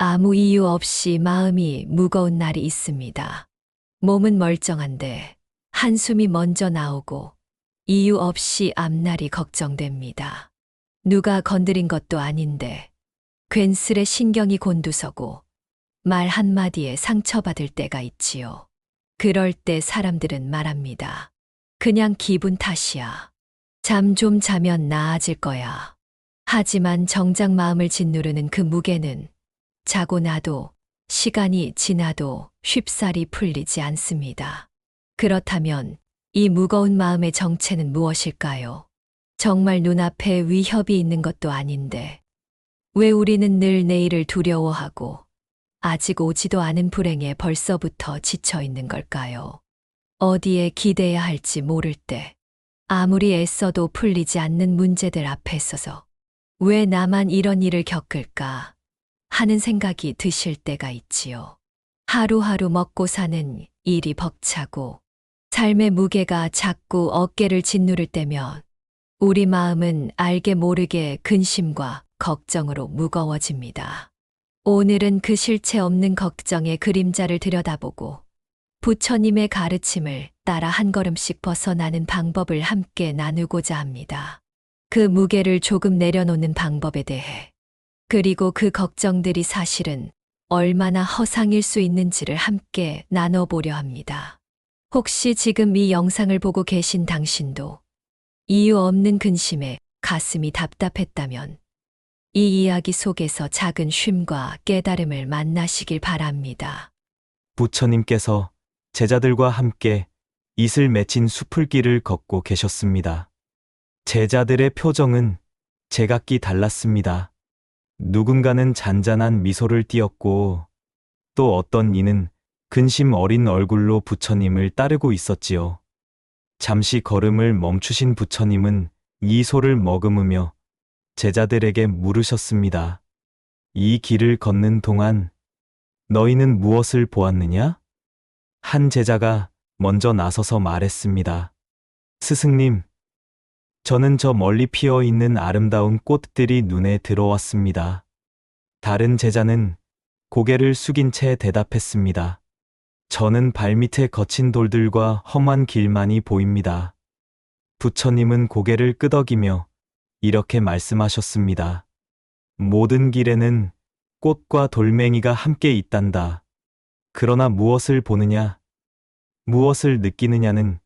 아무 이유 없이 마음이 무거운 날이 있습니다. 몸은 멀쩡한데 한숨이 먼저 나오고 이유 없이 앞날이 걱정됩니다. 누가 건드린 것도 아닌데 괜스레 신경이 곤두서고 말 한마디에 상처받을 때가 있지요. 그럴 때 사람들은 말합니다. 그냥 기분 탓이야. 잠 좀 자면 나아질 거야. 하지만 정작 마음을 짓누르는 그 무게는 자고 나도 시간이 지나도 쉽사리 풀리지 않습니다. 그렇다면 이 무거운 마음의 정체는 무엇일까요? 정말 눈앞에 위협이 있는 것도 아닌데 왜 우리는 늘 내일을 두려워하고 아직 오지도 않은 불행에 벌써부터 지쳐 있는 걸까요? 어디에 기대야 할지 모를 때 아무리 애써도 풀리지 않는 문제들 앞에 서서 왜 나만 이런 일을 겪을까 하는 생각이 드실 때가 있지요. 하루하루 먹고 사는 일이 벅차고 삶의 무게가 자꾸 어깨를 짓누를 때면 우리 마음은 알게 모르게 근심과 걱정으로 무거워집니다. 오늘은 그 실체 없는 걱정의 그림자를 들여다보고 부처님의 가르침을 따라 한 걸음씩 벗어나는 방법을 함께 나누고자 합니다. 그 무게를 조금 내려놓는 방법에 대해, 그리고 그 걱정들이 사실은 얼마나 허상일 수 있는지를 함께 나눠보려 합니다. 혹시 지금 이 영상을 보고 계신 당신도 이유 없는 근심에 가슴이 답답했다면 이 이야기 속에서 작은 쉼과 깨달음을 만나시길 바랍니다. 부처님께서 제자들과 함께 이슬 맺힌 숲을길을 걷고 계셨습니다. 제자들의 표정은 제각기 달랐습니다. 누군가는 잔잔한 미소를 띄었고 또 어떤 이는 근심 어린 얼굴로 부처님을 따르고 있었지요. 잠시 걸음을 멈추신 부처님은 미소를 머금으며 제자들에게 물으셨습니다. 이 길을 걷는 동안 너희는 무엇을 보았느냐? 한 제자가 먼저 나서서 말했습니다. 스승님, 저는 저 멀리 피어 있는 아름다운 꽃들이 눈에 들어왔습니다. 다른 제자는 고개를 숙인 채 대답했습니다. 저는 발밑에 거친 돌들과 험한 길만이 보입니다. 부처님은 고개를 끄덕이며 이렇게 말씀하셨습니다. 모든 길에는 꽃과 돌멩이가 함께 있단다. 그러나 무엇을 보느냐, 무엇을 느끼느냐는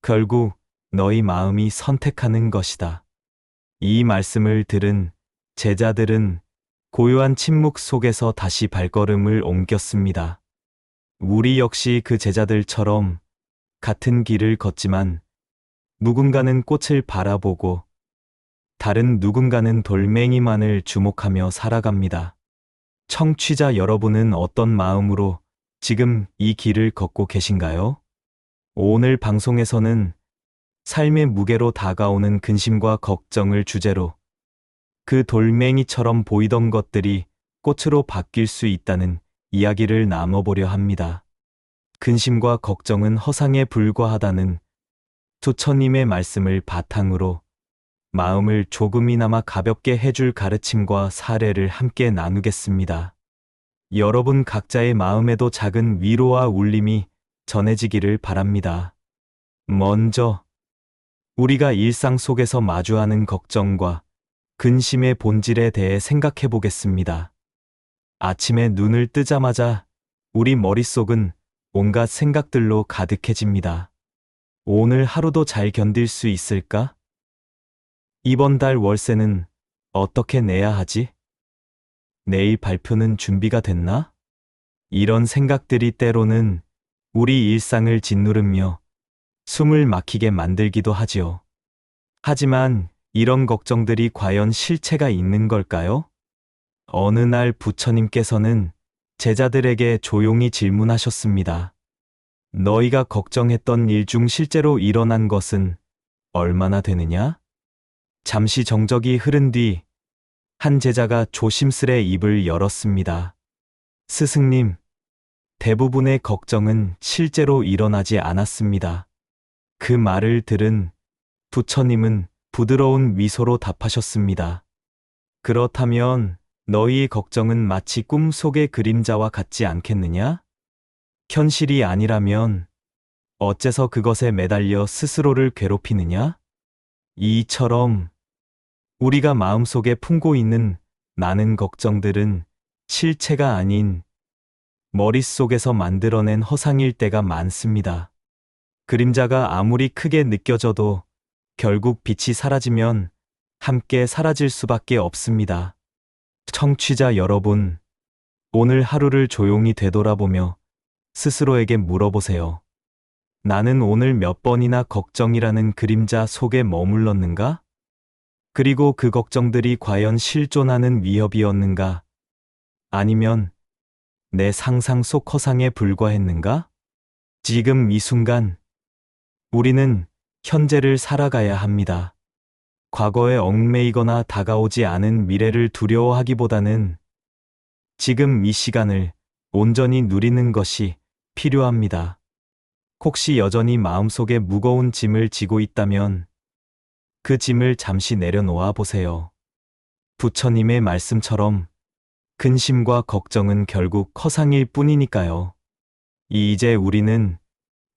결국 너희 마음이 선택하는 것이다. 이 말씀을 들은 제자들은 고요한 침묵 속에서 다시 발걸음을 옮겼습니다. 우리 역시 그 제자들처럼 같은 길을 걷지만 누군가는 꽃을 바라보고 다른 누군가는 돌멩이만을 주목하며 살아갑니다. 청취자 여러분은 어떤 마음으로 지금 이 길을 걷고 계신가요? 오늘 방송에서는 삶의 무게로 다가오는 근심과 걱정을 주제로 그 돌멩이처럼 보이던 것들이 꽃으로 바뀔 수 있다는 이야기를 나눠보려 합니다. 근심과 걱정은 허상에 불과하다는 부처님의 말씀을 바탕으로 마음을 조금이나마 가볍게 해줄 가르침과 사례를 함께 나누겠습니다. 여러분 각자의 마음에도 작은 위로와 울림이 전해지기를 바랍니다. 먼저 우리가 일상 속에서 마주하는 걱정과 근심의 본질에 대해 생각해 보겠습니다. 아침에 눈을 뜨자마자 우리 머릿속은 온갖 생각들로 가득해집니다. 오늘 하루도 잘 견딜 수 있을까? 이번 달 월세는 어떻게 내야 하지? 내일 발표는 준비가 됐나? 이런 생각들이 때로는 우리 일상을 짓누르며 숨을 막히게 만들기도 하지요. 하지만 이런 걱정들이 과연 실체가 있는 걸까요? 어느 날 부처님께서는 제자들에게 조용히 질문하셨습니다. 너희가 걱정했던 일 중 실제로 일어난 것은 얼마나 되느냐? 잠시 정적이 흐른 뒤 한 제자가 조심스레 입을 열었습니다. 스승님, 대부분의 걱정은 실제로 일어나지 않았습니다. 그 말을 들은 부처님은 부드러운 미소로 답하셨습니다. 그렇다면 너희의 걱정은 마치 꿈 속의 그림자와 같지 않겠느냐? 현실이 아니라면 어째서 그것에 매달려 스스로를 괴롭히느냐? 이처럼 우리가 마음속에 품고 있는 많은 걱정들은 실체가 아닌 머릿속에서 만들어낸 허상일 때가 많습니다. 그림자가 아무리 크게 느껴져도 결국 빛이 사라지면 함께 사라질 수밖에 없습니다. 청취자 여러분, 오늘 하루를 조용히 되돌아보며 스스로에게 물어보세요. 나는 오늘 몇 번이나 걱정이라는 그림자 속에 머물렀는가? 그리고 그 걱정들이 과연 실존하는 위협이었는가? 아니면 내 상상 속 허상에 불과했는가? 지금 이 순간, 우리는 현재를 살아가야 합니다. 과거에 얽매이거나 다가오지 않은 미래를 두려워하기보다는 지금 이 시간을 온전히 누리는 것이 필요합니다. 혹시 여전히 마음속에 무거운 짐을 지고 있다면 그 짐을 잠시 내려놓아 보세요. 부처님의 말씀처럼 근심과 걱정은 결국 허상일 뿐이니까요. 이제 우리는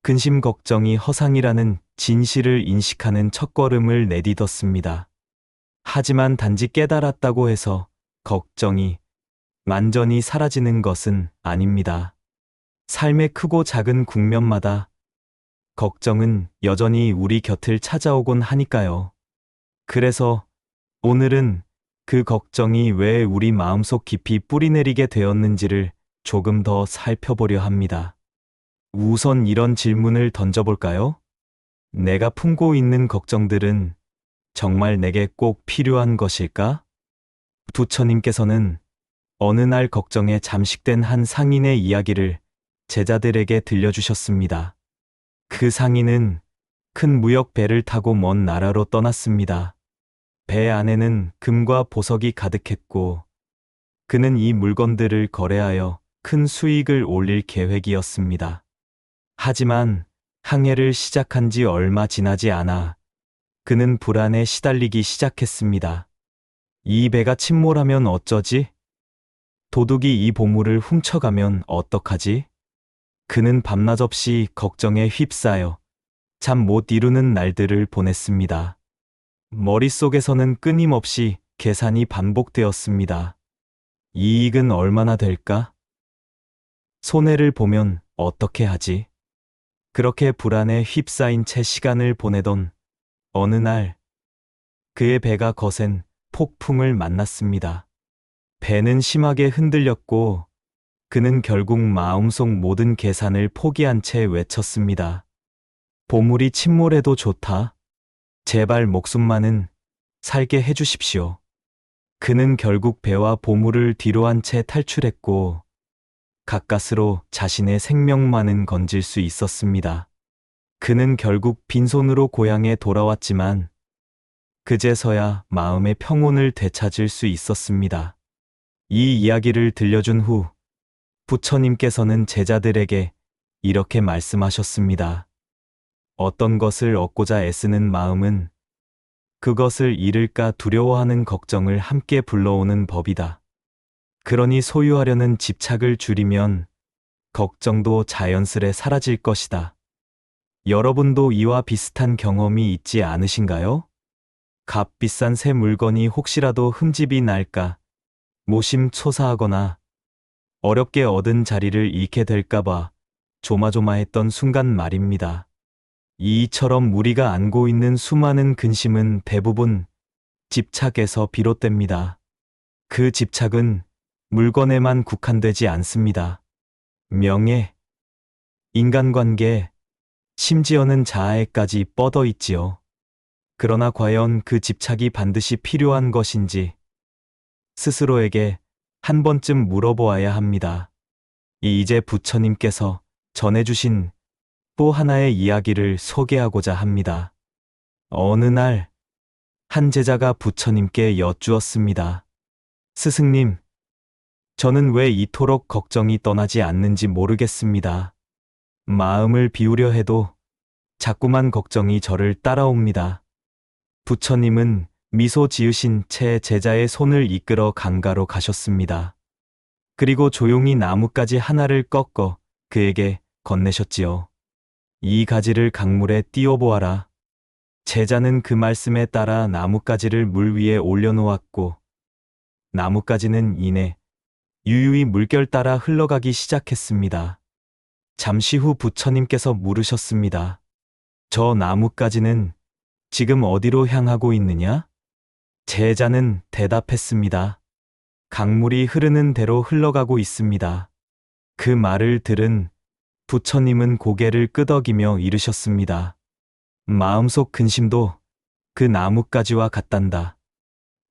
근심 걱정이 허상이라는 진실을 인식하는 첫걸음을 내딛었습니다. 하지만 단지 깨달았다고 해서 걱정이 완전히 사라지는 것은 아닙니다. 삶의 크고 작은 국면마다 걱정은 여전히 우리 곁을 찾아오곤 하니까요. 그래서 오늘은 그 걱정이 왜 우리 마음속 깊이 뿌리내리게 되었는지를 조금 더 살펴보려 합니다. 우선 이런 질문을 던져볼까요? 내가 품고 있는 걱정들은 정말 내게 꼭 필요한 것일까? 부처님께서는 어느 날 걱정에 잠식된 한 상인의 이야기를 제자들에게 들려주셨습니다. 그 상인은 큰 무역 배를 타고 먼 나라로 떠났습니다. 배 안에는 금과 보석이 가득했고 그는 이 물건들을 거래하여 큰 수익을 올릴 계획이었습니다. 하지만 항해를 시작한 지 얼마 지나지 않아 그는 불안에 시달리기 시작했습니다. 이 배가 침몰하면 어쩌지? 도둑이 이 보물을 훔쳐가면 어떡하지? 그는 밤낮 없이 걱정에 휩싸여 잠 못 이루는 날들을 보냈습니다. 머릿속에서는 끊임없이 계산이 반복되었습니다. 이익은 얼마나 될까? 손해를 보면 어떻게 하지? 그렇게 불안에 휩싸인 채 시간을 보내던 어느 날 그의 배가 거센 폭풍을 만났습니다. 배는 심하게 흔들렸고 그는 결국 마음속 모든 계산을 포기한 채 외쳤습니다. 보물이 침몰해도 좋다. 제발 목숨만은 살게 해주십시오. 그는 결국 배와 보물을 뒤로 한 채 탈출했고 가까스로 자신의 생명만은 건질 수 있었습니다. 그는 결국 빈손으로 고향에 돌아왔지만 그제서야 마음의 평온을 되찾을 수 있었습니다. 이 이야기를 들려준 후 부처님께서는 제자들에게 이렇게 말씀하셨습니다. 어떤 것을 얻고자 애쓰는 마음은 그것을 잃을까 두려워하는 걱정을 함께 불러오는 법이다. 그러니 소유하려는 집착을 줄이면 걱정도 자연스레 사라질 것이다. 여러분도 이와 비슷한 경험이 있지 않으신가요? 값비싼 새 물건이 혹시라도 흠집이 날까 모심초사하거나 어렵게 얻은 자리를 잃게 될까봐 조마조마했던 순간 말입니다. 이처럼 우리가 안고 있는 수많은 근심은 대부분 집착에서 비롯됩니다. 그 집착은 물건에만 국한되지 않습니다. 명예, 인간관계, 심지어는 자아에까지 뻗어 있지요. 그러나 과연 그 집착이 반드시 필요한 것인지 스스로에게 한 번쯤 물어보아야 합니다. 이제 부처님께서 전해주신 또 하나의 이야기를 소개하고자 합니다. 어느 날, 한 제자가 부처님께 여쭈었습니다. 스승님, 저는 왜 이토록 걱정이 떠나지 않는지 모르겠습니다. 마음을 비우려 해도 자꾸만 걱정이 저를 따라옵니다. 부처님은 미소 지으신 채 제자의 손을 이끌어 강가로 가셨습니다. 그리고 조용히 나뭇가지 하나를 꺾어 그에게 건네셨지요. 이 가지를 강물에 띄워보아라. 제자는 그 말씀에 따라 나뭇가지를 물 위에 올려놓았고 나뭇가지는 이내 유유히 물결 따라 흘러가기 시작했습니다. 잠시 후 부처님께서 물으셨습니다. 저 나뭇가지는 지금 어디로 향하고 있느냐? 제자는 대답했습니다. 강물이 흐르는 대로 흘러가고 있습니다. 그 말을 들은 부처님은 고개를 끄덕이며 이르셨습니다. 마음속 근심도 그 나뭇가지와 같단다.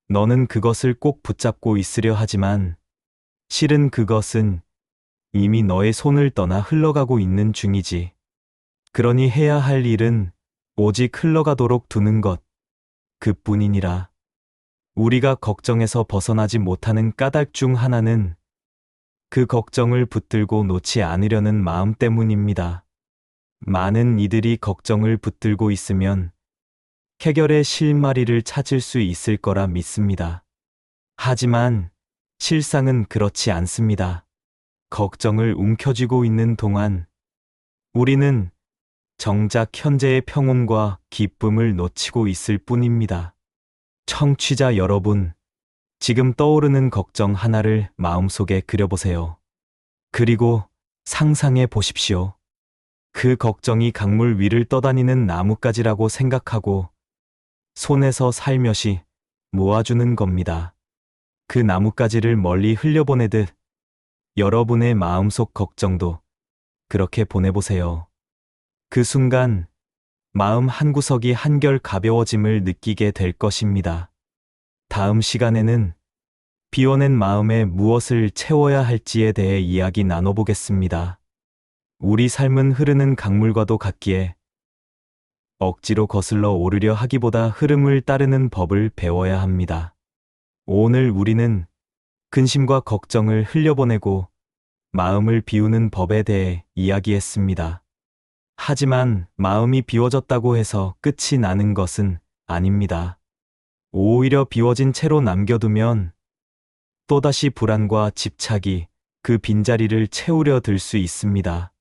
너는 그것을 꼭 붙잡고 있으려 하지만 실은 그것은 이미 너의 손을 떠나 흘러가고 있는 중이지. 그러니 해야 할 일은 오직 흘러가도록 두는 것, 그뿐이니라. 우리가 걱정에서 벗어나지 못하는 까닭 중 하나는 그 걱정을 붙들고 놓지 않으려는 마음 때문입니다. 많은 이들이 걱정을 붙들고 있으면 해결의 실마리를 찾을 수 있을 거라 믿습니다. 하지만 실상은 그렇지 않습니다. 걱정을 움켜쥐고 있는 동안 우리는 정작 현재의 평온과 기쁨을 놓치고 있을 뿐입니다. 청취자 여러분, 지금 떠오르는 걱정 하나를 마음속에 그려보세요. 그리고 상상해 보십시오. 그 걱정이 강물 위를 떠다니는 나뭇가지라고 생각하고 손에서 살며시 모아주는 겁니다. 그 나뭇가지를 멀리 흘려보내듯 여러분의 마음속 걱정도 그렇게 보내보세요. 그 순간 마음 한구석이 한결 가벼워짐을 느끼게 될 것입니다. 다음 시간에는 비워낸 마음에 무엇을 채워야 할지에 대해 이야기 나눠보겠습니다. 우리 삶은 흐르는 강물과도 같기에 억지로 거슬러 오르려 하기보다 흐름을 따르는 법을 배워야 합니다. 오늘 우리는 근심과 걱정을 흘려보내고 마음을 비우는 법에 대해 이야기했습니다. 하지만 마음이 비워졌다고 해서 끝이 나는 것은 아닙니다. 오히려 비워진 채로 남겨두면 또다시 불안과 집착이 그 빈자리를 채우려 들 수 있습니다.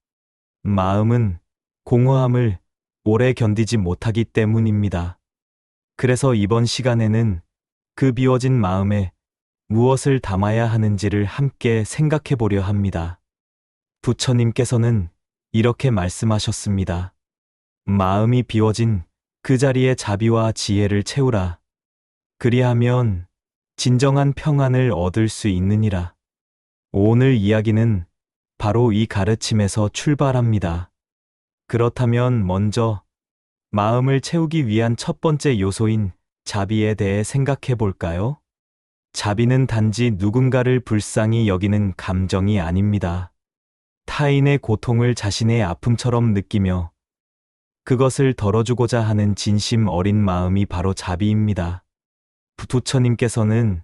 마음은 공허함을 오래 견디지 못하기 때문입니다. 그래서 이번 시간에는 그 비워진 마음에 무엇을 담아야 하는지를 함께 생각해 보려 합니다. 부처님께서는 이렇게 말씀하셨습니다. 마음이 비워진 그 자리에 자비와 지혜를 채우라. 그리하면 진정한 평안을 얻을 수 있느니라. 오늘 이야기는 바로 이 가르침에서 출발합니다. 그렇다면 먼저 마음을 채우기 위한 첫 번째 요소인 자비에 대해 생각해 볼까요? 자비는 단지 누군가를 불쌍히 여기는 감정이 아닙니다. 타인의 고통을 자신의 아픔처럼 느끼며 그것을 덜어주고자 하는 진심 어린 마음이 바로 자비입니다. 부처님께서는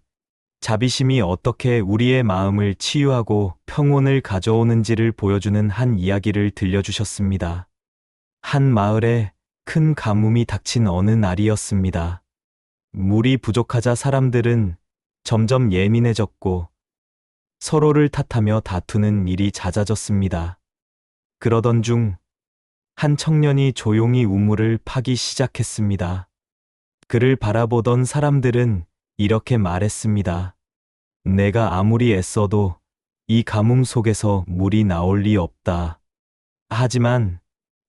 자비심이 어떻게 우리의 마음을 치유하고 평온을 가져오는지를 보여주는 한 이야기를 들려주셨습니다. 한 마을에 큰 가뭄이 닥친 어느 날이었습니다. 물이 부족하자 사람들은 점점 예민해졌고 서로를 탓하며 다투는 일이 잦아졌습니다. 그러던 중 한 청년이 조용히 우물을 파기 시작했습니다. 그를 바라보던 사람들은 이렇게 말했습니다. 내가 아무리 애써도 이 가뭄 속에서 물이 나올 리 없다. 하지만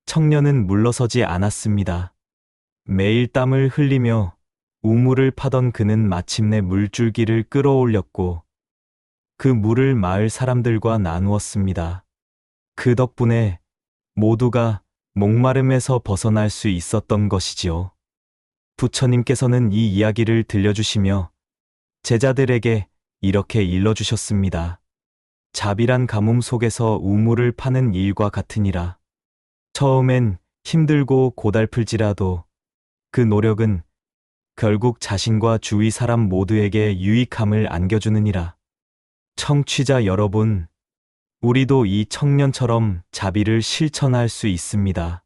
청년은 물러서지 않았습니다. 매일 땀을 흘리며 우물을 파던 그는 마침내 물줄기를 끌어올렸고 그 물을 마을 사람들과 나누었습니다. 그 덕분에 모두가 목마름에서 벗어날 수 있었던 것이지요. 부처님께서는 이 이야기를 들려주시며 제자들에게 이렇게 일러주셨습니다. 자비란 가뭄 속에서 우물을 파는 일과 같으니라. 처음엔 힘들고 고달플지라도 그 노력은 결국 자신과 주위 사람 모두에게 유익함을 안겨주느니라. 청취자 여러분, 우리도 이 청년처럼 자비를 실천할 수 있습니다.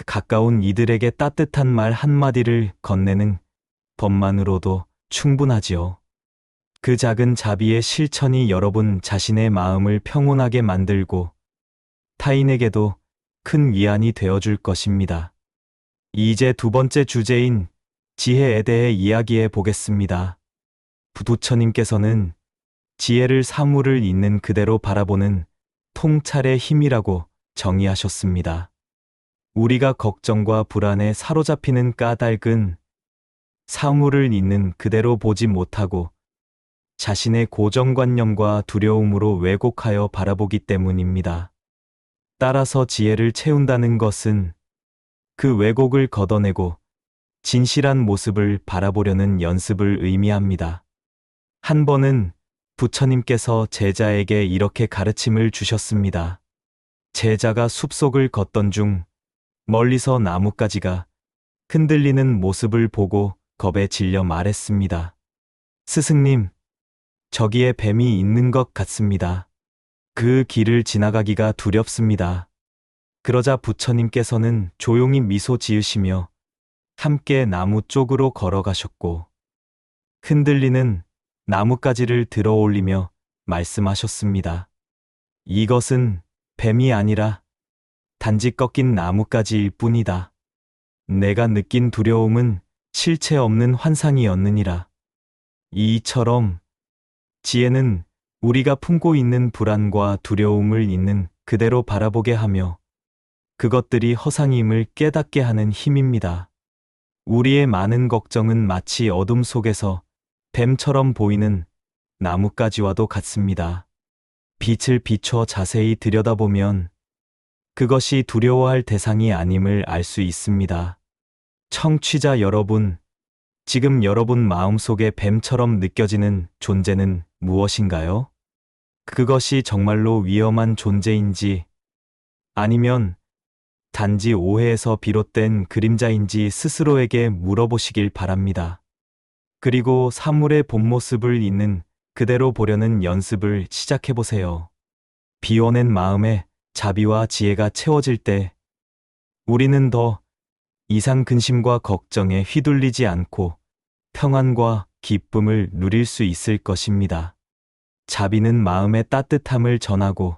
가까운 이들에게 따뜻한 말 한마디를 건네는 법만으로도 충분하지요. 그 작은 자비의 실천이 여러분 자신의 마음을 평온하게 만들고 타인에게도 큰 위안이 되어줄 것입니다. 이제 두 번째 주제인 지혜에 대해 이야기해 보겠습니다. 부처님께서는 지혜를 사물을 있는 그대로 바라보는 통찰의 힘이라고 정의하셨습니다. 우리가 걱정과 불안에 사로잡히는 까닭은 사물을 있는 그대로 보지 못하고 자신의 고정관념과 두려움으로 왜곡하여 바라보기 때문입니다. 따라서 지혜를 채운다는 것은 그 왜곡을 걷어내고 진실한 모습을 바라보려는 연습을 의미합니다. 한 번은 부처님께서 제자에게 이렇게 가르침을 주셨습니다. 제자가 숲속을 걷던 중 멀리서 나뭇가지가 흔들리는 모습을 보고 겁에 질려 말했습니다. 스승님, 저기에 뱀이 있는 것 같습니다. 그 길을 지나가기가 두렵습니다. 그러자 부처님께서는 조용히 미소 지으시며 함께 나무 쪽으로 걸어가셨고 흔들리는 나뭇가지를 들어 올리며 말씀하셨습니다. 이것은 뱀이 아니라 단지 꺾인 나뭇가지일 뿐이다. 내가 느낀 두려움은 실체 없는 환상이었느니라. 이처럼 지혜는 우리가 품고 있는 불안과 두려움을 있는 그대로 바라보게 하며 그것들이 허상임을 깨닫게 하는 힘입니다. 우리의 많은 걱정은 마치 어둠 속에서 뱀처럼 보이는 나뭇가지와도 같습니다. 빛을 비춰 자세히 들여다보면 그것이 두려워할 대상이 아님을 알 수 있습니다. 청취자 여러분, 지금 여러분 마음속에 뱀처럼 느껴지는 존재는 무엇인가요? 그것이 정말로 위험한 존재인지 아니면 단지 오해에서 비롯된 그림자인지 스스로에게 물어보시길 바랍니다. 그리고 사물의 본 모습을 있는 그대로 보려는 연습을 시작해보세요. 비워낸 마음에 자비와 지혜가 채워질 때 우리는 더 이상 근심과 걱정에 휘둘리지 않고 평안과 기쁨을 누릴 수 있을 것입니다. 자비는 마음의 따뜻함을 전하고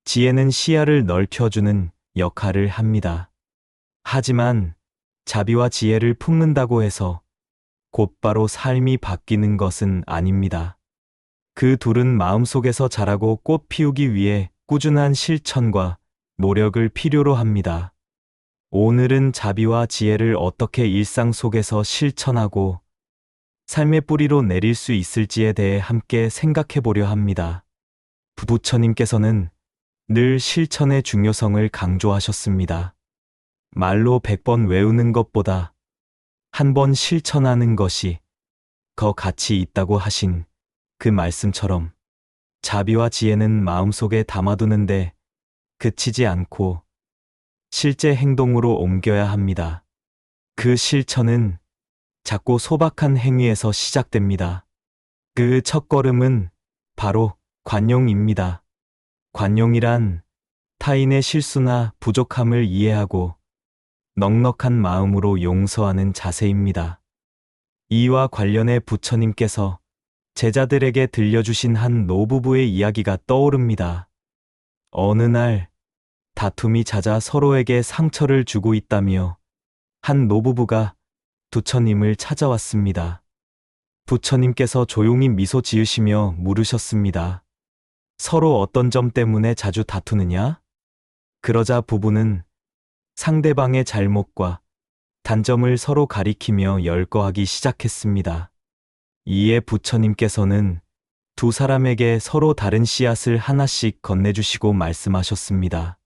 지혜는 시야를 넓혀주는 역할을 합니다. 하지만 자비와 지혜를 품는다고 해서 곧바로 삶이 바뀌는 것은 아닙니다. 그 둘은 마음속에서 자라고 꽃 피우기 위해 꾸준한 실천과 노력을 필요로 합니다. 오늘은 자비와 지혜를 어떻게 일상 속에서 실천하고 삶의 뿌리로 내릴 수 있을지에 대해 함께 생각해 보려 합니다. 부처님께서는 늘 실천의 중요성을 강조하셨습니다. 말로 100번 외우는 것보다 한 번 실천하는 것이 더 가치 있다고 하신 그 말씀처럼 자비와 지혜는 마음속에 담아두는데 그치지 않고 실제 행동으로 옮겨야 합니다. 그 실천은 작고 소박한 행위에서 시작됩니다. 그 첫걸음은 바로 관용입니다. 관용이란 타인의 실수나 부족함을 이해하고 넉넉한 마음으로 용서하는 자세입니다. 이와 관련해 부처님께서 제자들에게 들려주신 한 노부부의 이야기가 떠오릅니다. 어느 날 다툼이 잦아 서로에게 상처를 주고 있다며 한 노부부가 부처님을 찾아왔습니다. 부처님께서 조용히 미소 지으시며 물으셨습니다. 서로 어떤 점 때문에 자주 다투느냐? 그러자 부부는 상대방의 잘못과 단점을 서로 가리키며 열거하기 시작했습니다. 이에 부처님께서는 두 사람에게 서로 다른 씨앗을 하나씩 건네주시고 말씀하셨습니다.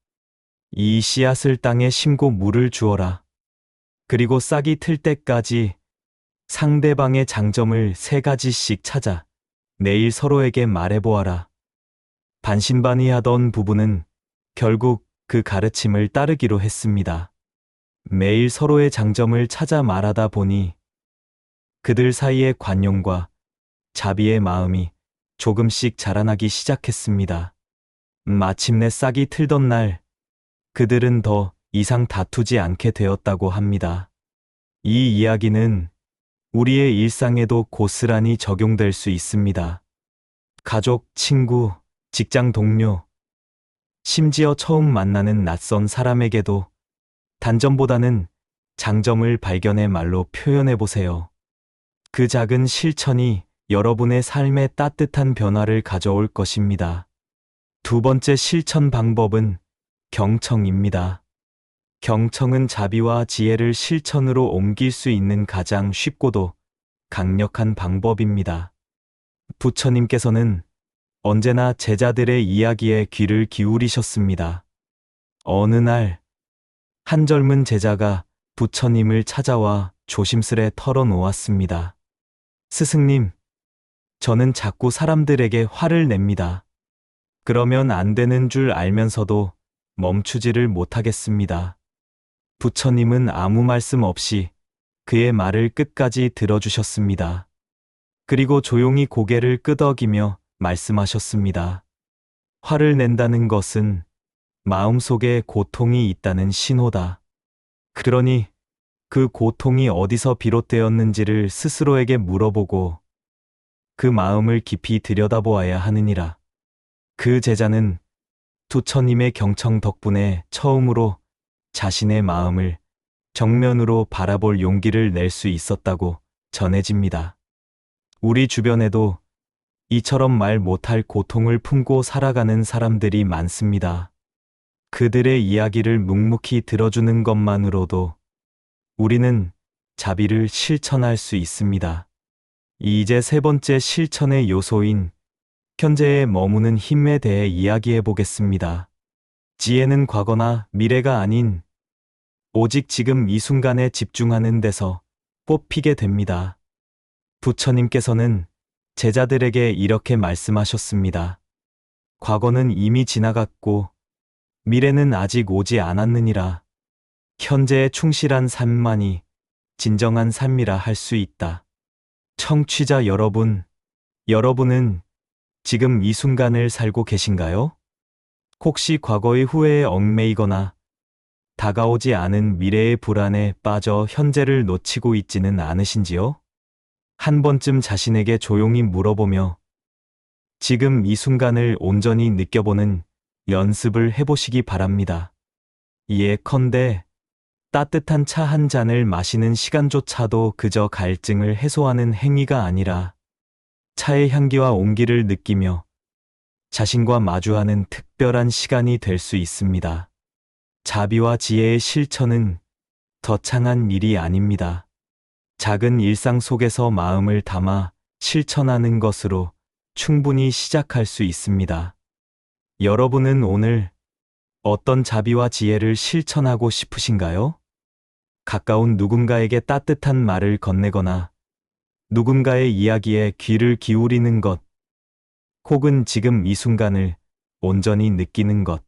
이 씨앗을 땅에 심고 물을 주어라. 그리고 싹이 틀 때까지 상대방의 장점을 3가지씩 찾아 내일 서로에게 말해보아라. 반신반의하던 부부는 결국 그 가르침을 따르기로 했습니다. 매일 서로의 장점을 찾아 말하다 보니 그들 사이의 관용과 자비의 마음이 조금씩 자라나기 시작했습니다. 마침내 싹이 틀던 날 그들은 더 이상 다투지 않게 되었다고 합니다. 이 이야기는 우리의 일상에도 고스란히 적용될 수 있습니다. 가족, 친구, 직장 동료, 심지어 처음 만나는 낯선 사람에게도 단점보다는 장점을 발견해 말로 표현해 보세요. 그 작은 실천이 여러분의 삶에 따뜻한 변화를 가져올 것입니다. 두 번째 실천 방법은 경청입니다. 경청은 자비와 지혜를 실천으로 옮길 수 있는 가장 쉽고도 강력한 방법입니다. 부처님께서는 언제나 제자들의 이야기에 귀를 기울이셨습니다. 어느 날, 한 젊은 제자가 부처님을 찾아와 조심스레 털어놓았습니다. 스승님, 저는 자꾸 사람들에게 화를 냅니다. 그러면 안 되는 줄 알면서도 멈추지를 못하겠습니다. 부처님은 아무 말씀 없이 그의 말을 끝까지 들어주셨습니다. 그리고 조용히 고개를 끄덕이며 말씀하셨습니다. 화를 낸다는 것은 마음속에 고통이 있다는 신호다. 그러니 그 고통이 어디서 비롯되었는지를 스스로에게 물어보고 그 마음을 깊이 들여다보아야 하느니라. 그 제자는 부처님의 경청 덕분에 처음으로 자신의 마음을 정면으로 바라볼 용기를 낼 수 있었다고 전해집니다. 우리 주변에도 이처럼 말 못할 고통을 품고 살아가는 사람들이 많습니다. 그들의 이야기를 묵묵히 들어주는 것만으로도 우리는 자비를 실천할 수 있습니다. 이제 세 번째 실천의 요소인 현재에 머무는 힘에 대해 이야기해 보겠습니다. 지혜는 과거나 미래가 아닌 오직 지금 이 순간에 집중하는 데서 뽑히게 됩니다. 부처님께서는 제자들에게 이렇게 말씀하셨습니다. 과거는 이미 지나갔고 미래는 아직 오지 않았느니라. 현재에 충실한 삶만이 진정한 삶이라 할 수 있다. 청취자 여러분, 여러분은 지금 이 순간을 살고 계신가요? 혹시 과거의 후회에 얽매이거나 다가오지 않은 미래의 불안에 빠져 현재를 놓치고 있지는 않으신지요? 한 번쯤 자신에게 조용히 물어보며 지금 이 순간을 온전히 느껴보는 연습을 해보시기 바랍니다. 예컨대 따뜻한 차 한 잔을 마시는 시간조차도 그저 갈증을 해소하는 행위가 아니라 차의 향기와 온기를 느끼며 자신과 마주하는 특별한 시간이 될 수 있습니다. 자비와 지혜의 실천은 거창한 일이 아닙니다. 작은 일상 속에서 마음을 담아 실천하는 것으로 충분히 시작할 수 있습니다. 여러분은 오늘 어떤 자비와 지혜를 실천하고 싶으신가요? 가까운 누군가에게 따뜻한 말을 건네거나 누군가의 이야기에 귀를 기울이는 것, 혹은 지금 이 순간을 온전히 느끼는 것,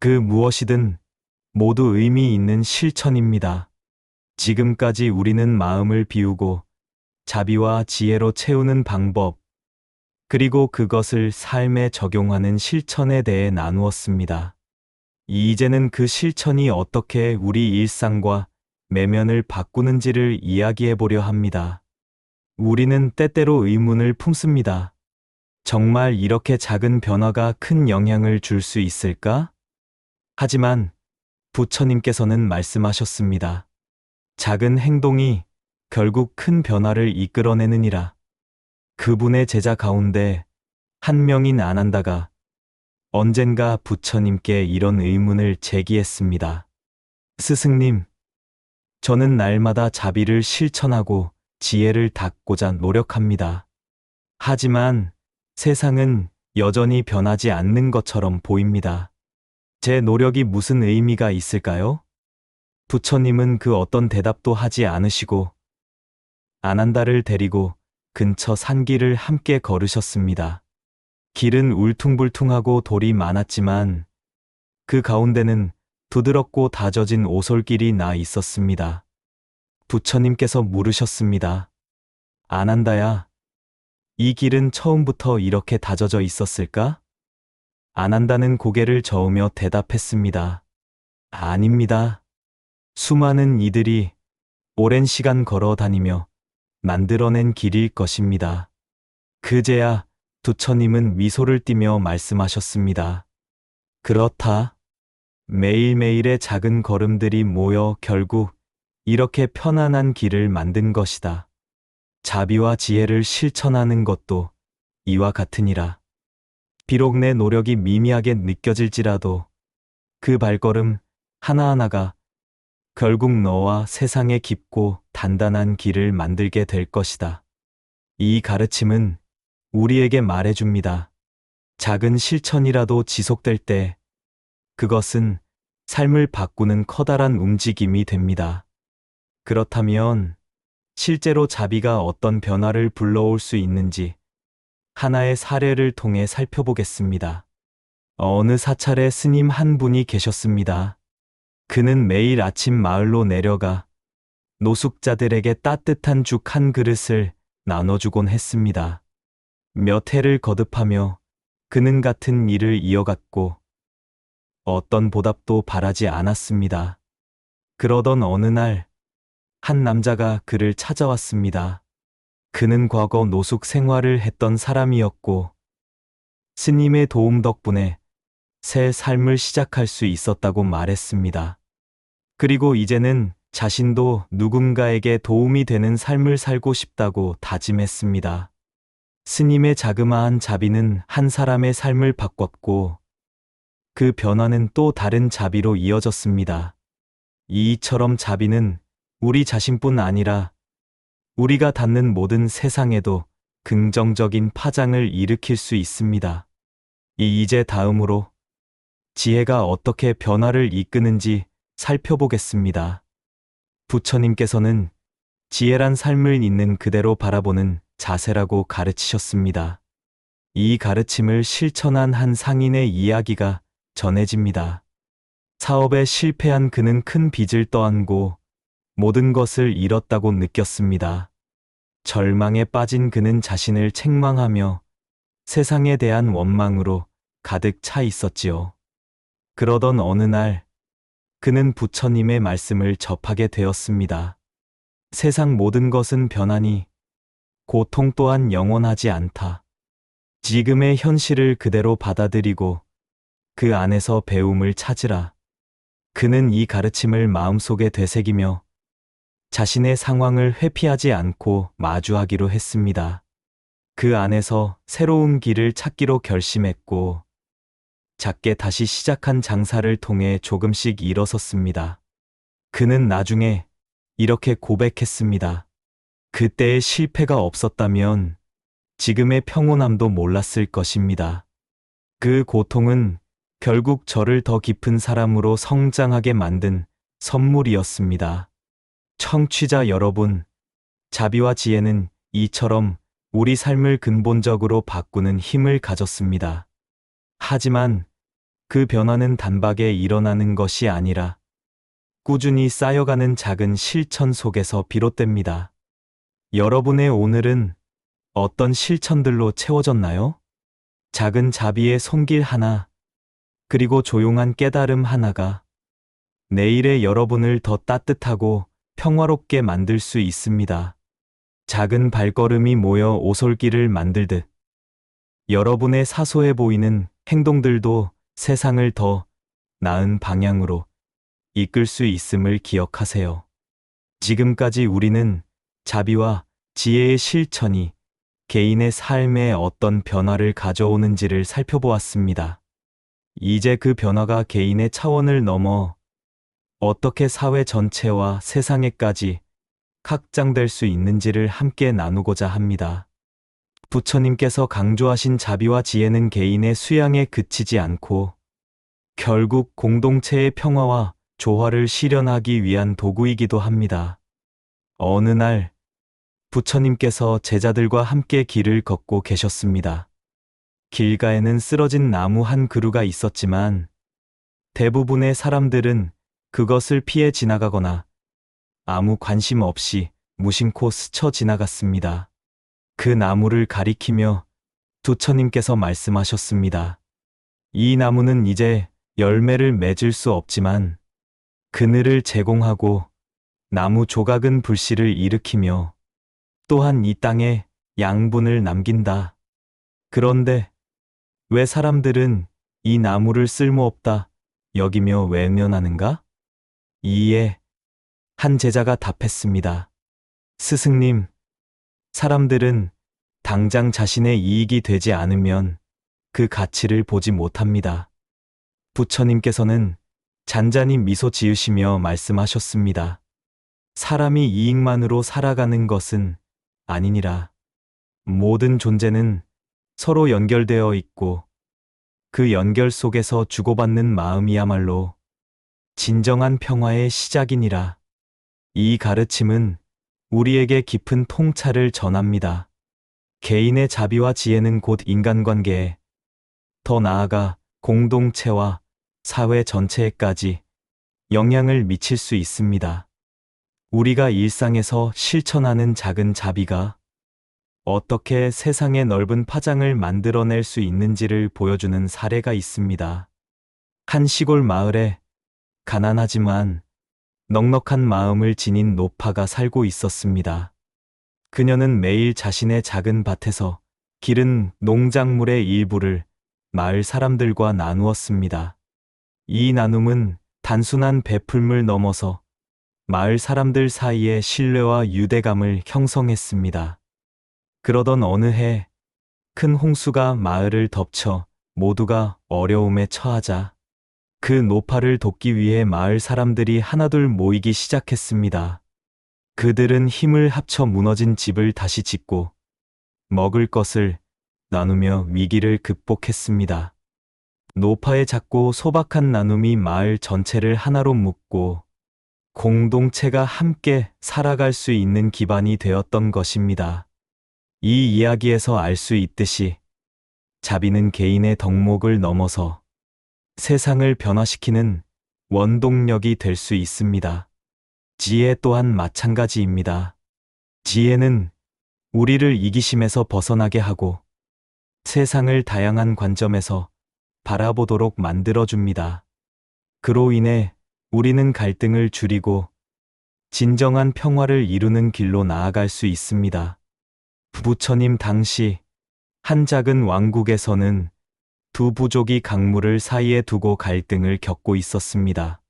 그 무엇이든 모두 의미 있는 실천입니다. 지금까지 우리는 마음을 비우고 자비와 지혜로 채우는 방법, 그리고 그것을 삶에 적용하는 실천에 대해 나누었습니다. 이제는 그 실천이 어떻게 우리 일상과 내면을 바꾸는지를 이야기해 보려 합니다. 우리는 때때로 의문을 품습니다. 정말 이렇게 작은 변화가 큰 영향을 줄 수 있을까? 하지만 부처님께서는 말씀하셨습니다. 작은 행동이 결국 큰 변화를 이끌어내느니라. 그분의 제자 가운데 한 명인 아난다가 언젠가 부처님께 이런 의문을 제기했습니다. 스승님, 저는 날마다 자비를 실천하고 지혜를 닦고자 노력합니다. 하지만 세상은 여전히 변하지 않는 것처럼 보입니다. 제 노력이 무슨 의미가 있을까요? 부처님은 그 어떤 대답도 하지 않으시고 아난다를 데리고 근처 산길을 함께 걸으셨습니다. 길은 울퉁불퉁하고 돌이 많았지만 그 가운데는 부드럽고 다져진 오솔길이 나 있었습니다. 부처님께서 물으셨습니다. 아난다야, 이 길은 처음부터 이렇게 다져져 있었을까? 아난다는 고개를 저으며 대답했습니다. 아닙니다. 수많은 이들이 오랜 시간 걸어 다니며 만들어낸 길일 것입니다. 그제야 부처님은 미소를 띠며 말씀하셨습니다. 그렇다. 매일매일의 작은 걸음들이 모여 결국 이렇게 편안한 길을 만든 것이다. 자비와 지혜를 실천하는 것도 이와 같으니라. 비록 내 노력이 미미하게 느껴질지라도 그 발걸음 하나하나가 결국 너와 세상의 깊고 단단한 길을 만들게 될 것이다. 이 가르침은 우리에게 말해줍니다. 작은 실천이라도 지속될 때 그것은 삶을 바꾸는 커다란 움직임이 됩니다. 그렇다면 실제로 자비가 어떤 변화를 불러올 수 있는지 하나의 사례를 통해 살펴보겠습니다. 어느 사찰에 스님 한 분이 계셨습니다. 그는 매일 아침 마을로 내려가 노숙자들에게 따뜻한 죽 한 그릇을 나눠주곤 했습니다. 몇 해를 거듭하며 그는 같은 일을 이어갔고 어떤 보답도 바라지 않았습니다. 그러던 어느 날 한 남자가 그를 찾아왔습니다. 그는 과거 노숙 생활을 했던 사람이었고 스님의 도움 덕분에 새 삶을 시작할 수 있었다고 말했습니다. 그리고 이제는 자신도 누군가에게 도움이 되는 삶을 살고 싶다고 다짐했습니다. 스님의 자그마한 자비는 한 사람의 삶을 바꿨고 그 변화는 또 다른 자비로 이어졌습니다. 이처럼 자비는 우리 자신뿐 아니라 우리가 닿는 모든 세상에도 긍정적인 파장을 일으킬 수 있습니다. 이제 다음으로 지혜가 어떻게 변화를 이끄는지 살펴보겠습니다. 부처님께서는 지혜란 삶을 있는 그대로 바라보는 자세라고 가르치셨습니다. 이 가르침을 실천한 한 상인의 이야기가 전해집니다. 사업에 실패한 그는 큰 빚을 떠안고 모든 것을 잃었다고 느꼈습니다. 절망에 빠진 그는 자신을 책망하며 세상에 대한 원망으로 가득 차 있었지요. 그러던 어느 날 그는 부처님의 말씀을 접하게 되었습니다. 세상 모든 것은 변하니 고통 또한 영원하지 않다. 지금의 현실을 그대로 받아들이고 그 안에서 배움을 찾으라. 그는 이 가르침을 마음속에 되새기며 자신의 상황을 회피하지 않고 마주하기로 했습니다. 그 안에서 새로운 길을 찾기로 결심했고 작게 다시 시작한 장사를 통해 조금씩 일어섰습니다. 그는 나중에 이렇게 고백했습니다. 그때의 실패가 없었다면 지금의 평온함도 몰랐을 것입니다. 그 고통은 결국 저를 더 깊은 사람으로 성장하게 만든 선물이었습니다. 청취자 여러분, 자비와 지혜는 이처럼 우리 삶을 근본적으로 바꾸는 힘을 가졌습니다. 하지만 그 변화는 단박에 일어나는 것이 아니라 꾸준히 쌓여가는 작은 실천 속에서 비롯됩니다. 여러분의 오늘은 어떤 실천들로 채워졌나요? 작은 자비의 손길 하나, 그리고 조용한 깨달음 하나가 내일의 여러분을 더 따뜻하고 평화롭게 만들 수 있습니다. 작은 발걸음이 모여 오솔길을 만들듯 여러분의 사소해 보이는 행동들도 세상을 더 나은 방향으로 이끌 수 있음을 기억하세요. 지금까지 우리는 자비와 지혜의 실천이 개인의 삶에 어떤 변화를 가져오는지를 살펴보았습니다. 이제 그 변화가 개인의 차원을 넘어 어떻게 사회 전체와 세상에까지 확장될 수 있는지를 함께 나누고자 합니다. 부처님께서 강조하신 자비와 지혜는 개인의 수양에 그치지 않고 결국 공동체의 평화와 조화를 실현하기 위한 도구이기도 합니다. 어느 날 부처님께서 제자들과 함께 길을 걷고 계셨습니다. 길가에는 쓰러진 나무 한 그루가 있었지만 대부분의 사람들은 그것을 피해 지나가거나 아무 관심 없이 무심코 스쳐 지나갔습니다. 그 나무를 가리키며 부처님께서 말씀하셨습니다. 이 나무는 이제 열매를 맺을 수 없지만 그늘을 제공하고 나무 조각은 불씨를 일으키며 또한 이 땅에 양분을 남긴다. 그런데 왜 사람들은 이 나무를 쓸모없다 여기며 외면하는가? 이에 한 제자가 답했습니다. 스승님, 사람들은 당장 자신의 이익이 되지 않으면 그 가치를 보지 못합니다. 부처님께서는 잔잔히 미소 지으시며 말씀하셨습니다. 사람이 이익만으로 살아가는 것은 아니니라. 모든 존재는 서로 연결되어 있고 그 연결 속에서 주고받는 마음이야말로 진정한 평화의 시작이니라. 이 가르침은 우리에게 깊은 통찰을 전합니다. 개인의 자비와 지혜는 곧 인간관계에, 더 나아가 공동체와 사회 전체에까지 영향을 미칠 수 있습니다. 우리가 일상에서 실천하는 작은 자비가 어떻게 세상의 넓은 파장을 만들어낼 수 있는지를 보여주는 사례가 있습니다. 한 시골 마을에 가난하지만 넉넉한 마음을 지닌 노파가 살고 있었습니다. 그녀는 매일 자신의 작은 밭에서 기른 농작물의 일부를 마을 사람들과 나누었습니다. 이 나눔은 단순한 베풀물 넘어서 마을 사람들 사이에 신뢰와 유대감을 형성했습니다. 그러던 어느 해 큰 홍수가 마을을 덮쳐 모두가 어려움에 처하자 그 노파를 돕기 위해 마을 사람들이 하나둘 모이기 시작했습니다. 그들은 힘을 합쳐 무너진 집을 다시 짓고 먹을 것을 나누며 위기를 극복했습니다. 노파의 작고 소박한 나눔이 마을 전체를 하나로 묶고 공동체가 함께 살아갈 수 있는 기반이 되었던 것입니다. 이 이야기에서 알 수 있듯이 자비는 개인의 덕목을 넘어서 세상을 변화시키는 원동력이 될 수 있습니다. 지혜 또한 마찬가지입니다. 지혜는 우리를 이기심에서 벗어나게 하고 세상을 다양한 관점에서 바라보도록 만들어줍니다. 그로 인해 우리는 갈등을 줄이고 진정한 평화를 이루는 길로 나아갈 수 있습니다. 부처님 당시 한 작은 왕국에서는 두 부족이 강물을 사이에 두고 갈등을 겪고 있었습니다.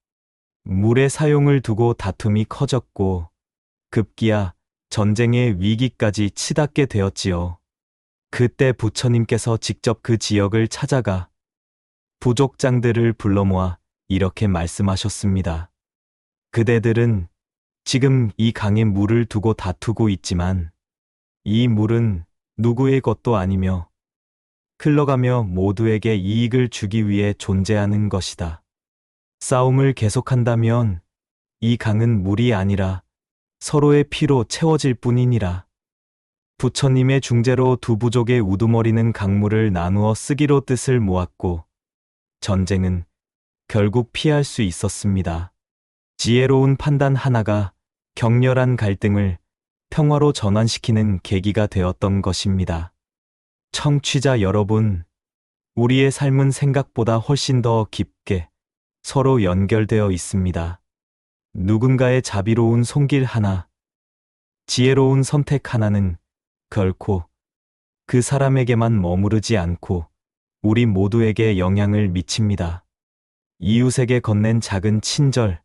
물의 사용을 두고 다툼이 커졌고 급기야 전쟁의 위기까지 치닫게 되었지요. 그때 부처님께서 직접 그 지역을 찾아가 부족장들을 불러 모아 이렇게 말씀하셨습니다. 그대들은 지금 이 강에 물을 두고 다투고 있지만 이 물은 누구의 것도 아니며 흘러가며 모두에게 이익을 주기 위해 존재하는 것이다. 싸움을 계속한다면 이 강은 물이 아니라 서로의 피로 채워질 뿐이니라. 부처님의 중재로 두 부족의 우두머리는 강물을 나누어 쓰기로 뜻을 모았고 전쟁은 결국 피할 수 있었습니다. 지혜로운 판단 하나가 격렬한 갈등을 평화로 전환시키는 계기가 되었던 것입니다. 청취자 여러분, 우리의 삶은 생각보다 훨씬 더 깊게 서로 연결되어 있습니다. 누군가의 자비로운 손길 하나, 지혜로운 선택 하나는 결코 그 사람에게만 머무르지 않고 우리 모두에게 영향을 미칩니다. 이웃에게 건넨 작은 친절,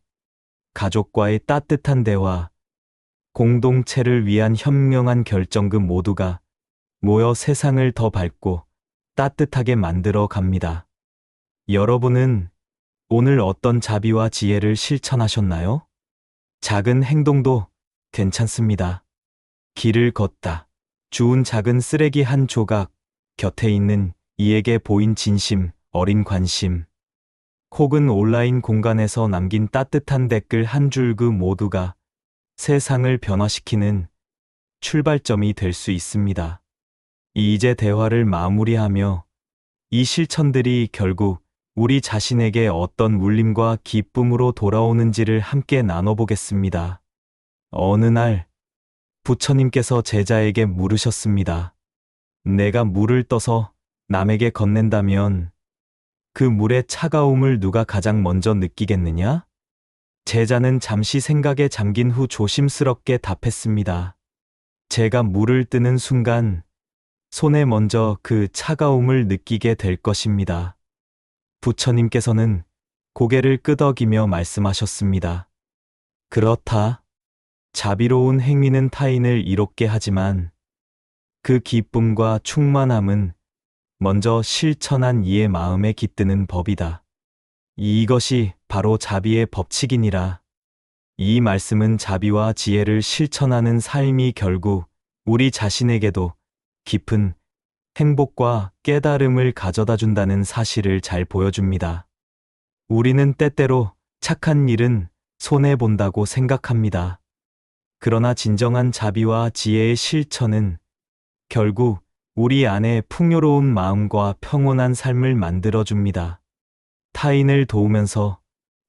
가족과의 따뜻한 대화, 공동체를 위한 현명한 결정 그 모두가 모여 세상을 더 밝고 따뜻하게 만들어 갑니다. 여러분은 오늘 어떤 자비와 지혜를 실천하셨나요? 작은 행동도 괜찮습니다. 길을 걷다, 주운 작은 쓰레기 한 조각, 곁에 있는 이에게 보인 진심, 어린 관심, 혹은 온라인 공간에서 남긴 따뜻한 댓글 한 줄 그 모두가 세상을 변화시키는 출발점이 될 수 있습니다. 이제 대화를 마무리하며 이 실천들이 결국 우리 자신에게 어떤 울림과 기쁨으로 돌아오는지를 함께 나눠보겠습니다. 어느 날 부처님께서 제자에게 물으셨습니다. 내가 물을 떠서 남에게 건넨다면 그 물의 차가움을 누가 가장 먼저 느끼겠느냐? 제자는 잠시 생각에 잠긴 후 조심스럽게 답했습니다. 제가 물을 뜨는 순간 손에 먼저 그 차가움을 느끼게 될 것입니다. 부처님께서는 고개를 끄덕이며 말씀하셨습니다. 그렇다. 자비로운 행위는 타인을 이롭게 하지만 그 기쁨과 충만함은 먼저 실천한 이의 마음에 깃드는 법이다. 이것이 바로 자비의 법칙이니라. 이 말씀은 자비와 지혜를 실천하는 삶이 결국 우리 자신에게도 깊은 행복과 깨달음을 가져다 준다는 사실을 잘 보여줍니다. 우리는 때때로 착한 일은 손해본다고 생각합니다. 그러나 진정한 자비와 지혜의 실천은 결국 우리 안에 풍요로운 마음과 평온한 삶을 만들어줍니다. 타인을 도우면서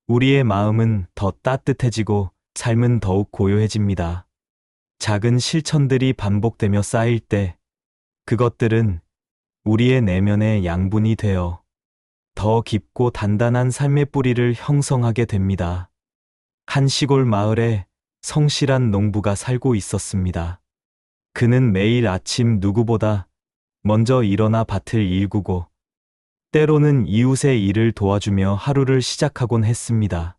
우리의 마음은 더 따뜻해지고 삶은 더욱 고요해집니다. 작은 실천들이 반복되며 쌓일 때 그것들은 우리의 내면의 양분이 되어 더 깊고 단단한 삶의 뿌리를 형성하게 됩니다. 한 시골 마을에 성실한 농부가 살고 있었습니다. 그는 매일 아침 누구보다 먼저 일어나 밭을 일구고 때로는 이웃의 일을 도와주며 하루를 시작하곤 했습니다.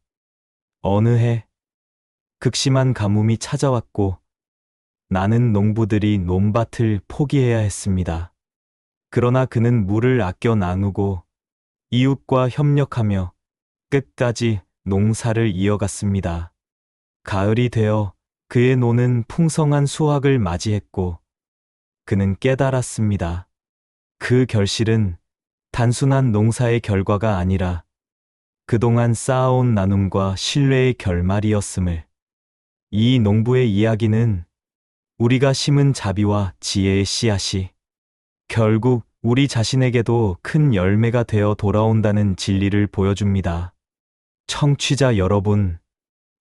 어느 해 극심한 가뭄이 찾아왔고 나는 농부들이 논밭을 포기해야 했습니다. 그러나 그는 물을 아껴 나누고 이웃과 협력하며 끝까지 농사를 이어갔습니다. 가을이 되어 그의 논은 풍성한 수확을 맞이했고 그는 깨달았습니다. 그 결실은 단순한 농사의 결과가 아니라 그동안 쌓아온 나눔과 신뢰의 결말이었음을. 이 농부의 이야기는 우리가 심은 자비와 지혜의 씨앗이 결국 우리 자신에게도 큰 열매가 되어 돌아온다는 진리를 보여줍니다. 청취자 여러분,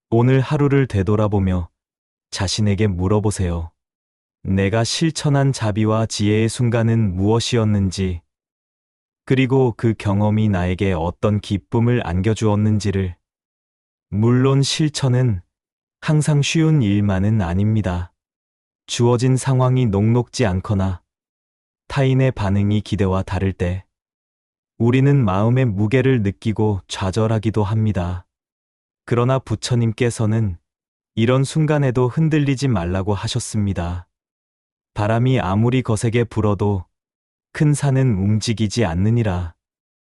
오늘 하루를 되돌아보며 자신에게 물어보세요. 내가 실천한 자비와 지혜의 순간은 무엇이었는지, 그리고 그 경험이 나에게 어떤 기쁨을 안겨주었는지를. 물론 실천은 항상 쉬운 일만은 아닙니다. 주어진 상황이 녹록지 않거나 타인의 반응이 기대와 다를 때 우리는 마음의 무게를 느끼고 좌절하기도 합니다. 그러나 부처님께서는 이런 순간에도 흔들리지 말라고 하셨습니다. 바람이 아무리 거세게 불어도 큰 산은 움직이지 않느니라.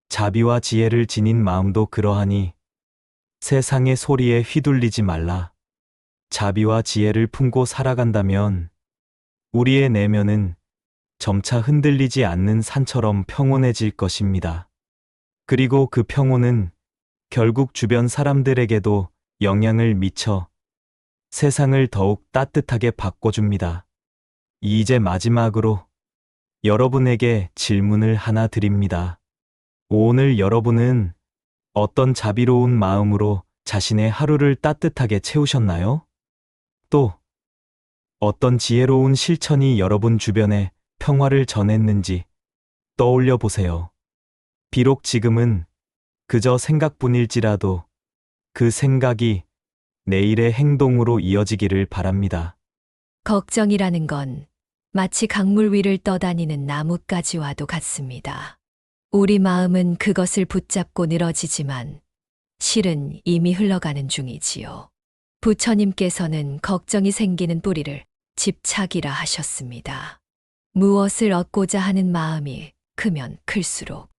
자비와 지혜를 지닌 마음도 그러하니 세상의 소리에 휘둘리지 말라. 자비와 지혜를 품고 살아간다면 우리의 내면은 점차 흔들리지 않는 산처럼 평온해질 것입니다. 그리고 그 평온은 결국 주변 사람들에게도 영향을 미쳐 세상을 더욱 따뜻하게 바꿔줍니다. 이제 마지막으로 여러분에게 질문을 하나 드립니다. 오늘 여러분은 어떤 자비로운 마음으로 자신의 하루를 따뜻하게 채우셨나요? 또 어떤 지혜로운 실천이 여러분 주변에 평화를 전했는지 떠올려 보세요. 비록 지금은 그저 생각뿐일지라도 그 생각이 내일의 행동으로 이어지기를 바랍니다. 걱정이라는 건 마치 강물 위를 떠다니는 나뭇가지와도 같습니다. 우리 마음은 그것을 붙잡고 늘어지지만 실은 이미 흘러가는 중이지요. 부처님께서는 걱정이 생기는 뿌리를 집착이라 하셨습니다. 무엇을 얻고자 하는 마음이 크면 클수록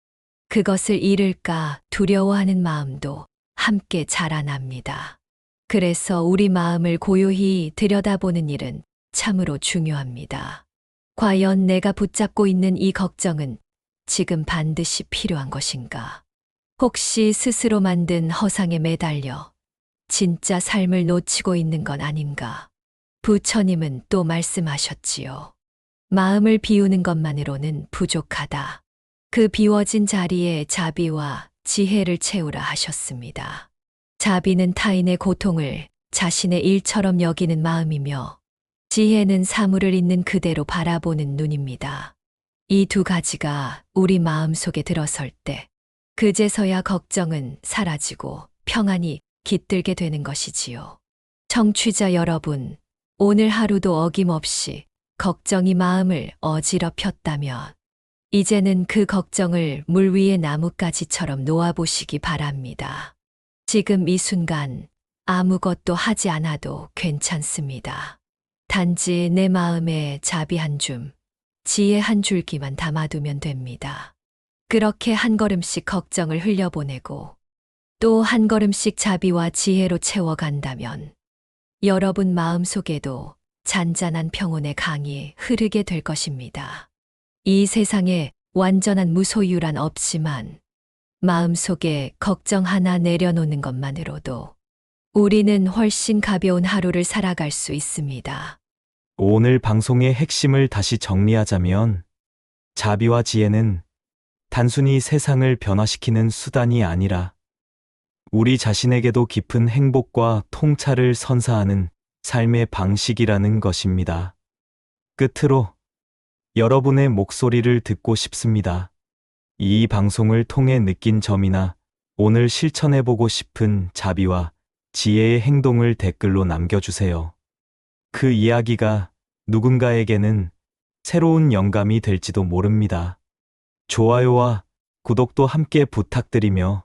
그것을 잃을까 두려워하는 마음도 함께 자라납니다. 그래서 우리 마음을 고요히 들여다보는 일은 참으로 중요합니다. 과연 내가 붙잡고 있는 이 걱정은 지금 반드시 필요한 것인가? 혹시 스스로 만든 허상에 매달려 진짜 삶을 놓치고 있는 건 아닌가? 부처님은 또 말씀하셨지요. 마음을 비우는 것만으로는 부족하다. 그 비워진 자리에 자비와 지혜를 채우라 하셨습니다. 자비는 타인의 고통을 자신의 일처럼 여기는 마음이며 지혜는 사물을 있는 그대로 바라보는 눈입니다. 이 두 가지가 우리 마음 속에 들어설 때 그제서야 걱정은 사라지고 평안이 깃들게 되는 것이지요. 청취자 여러분, 오늘 하루도 어김없이 걱정이 마음을 어지럽혔다면 이제는 그 걱정을 물 위의 나뭇가지처럼 놓아보시기 바랍니다. 지금 이 순간 아무것도 하지 않아도 괜찮습니다. 단지 내 마음에 자비 한 줌, 지혜 한 줄기만 담아두면 됩니다. 그렇게 한 걸음씩 걱정을 흘려보내고 또 한 걸음씩 자비와 지혜로 채워간다면 여러분 마음속에도 잔잔한 평온의 강이 흐르게 될 것입니다. 이 세상에 완전한 무소유란 없지만 마음속에 걱정 하나 내려놓는 것만으로도 우리는 훨씬 가벼운 하루를 살아갈 수 있습니다. 오늘 방송의 핵심을 다시 정리하자면 자비와 지혜는 단순히 세상을 변화시키는 수단이 아니라 우리 자신에게도 깊은 행복과 통찰을 선사하는 삶의 방식이라는 것입니다. 끝으로 여러분의 목소리를 듣고 싶습니다. 이 방송을 통해 느낀 점이나 오늘 실천해보고 싶은 자비와 지혜의 행동을 댓글로 남겨주세요. 그 이야기가 누군가에게는 새로운 영감이 될지도 모릅니다. 좋아요와 구독도 함께 부탁드리며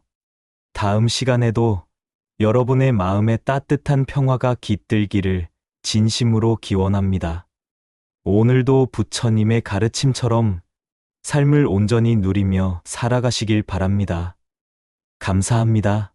다음 시간에도 여러분의 마음에 따뜻한 평화가 깃들기를 진심으로 기원합니다. 오늘도 부처님의 가르침처럼 삶을 온전히 누리며 살아가시길 바랍니다. 감사합니다.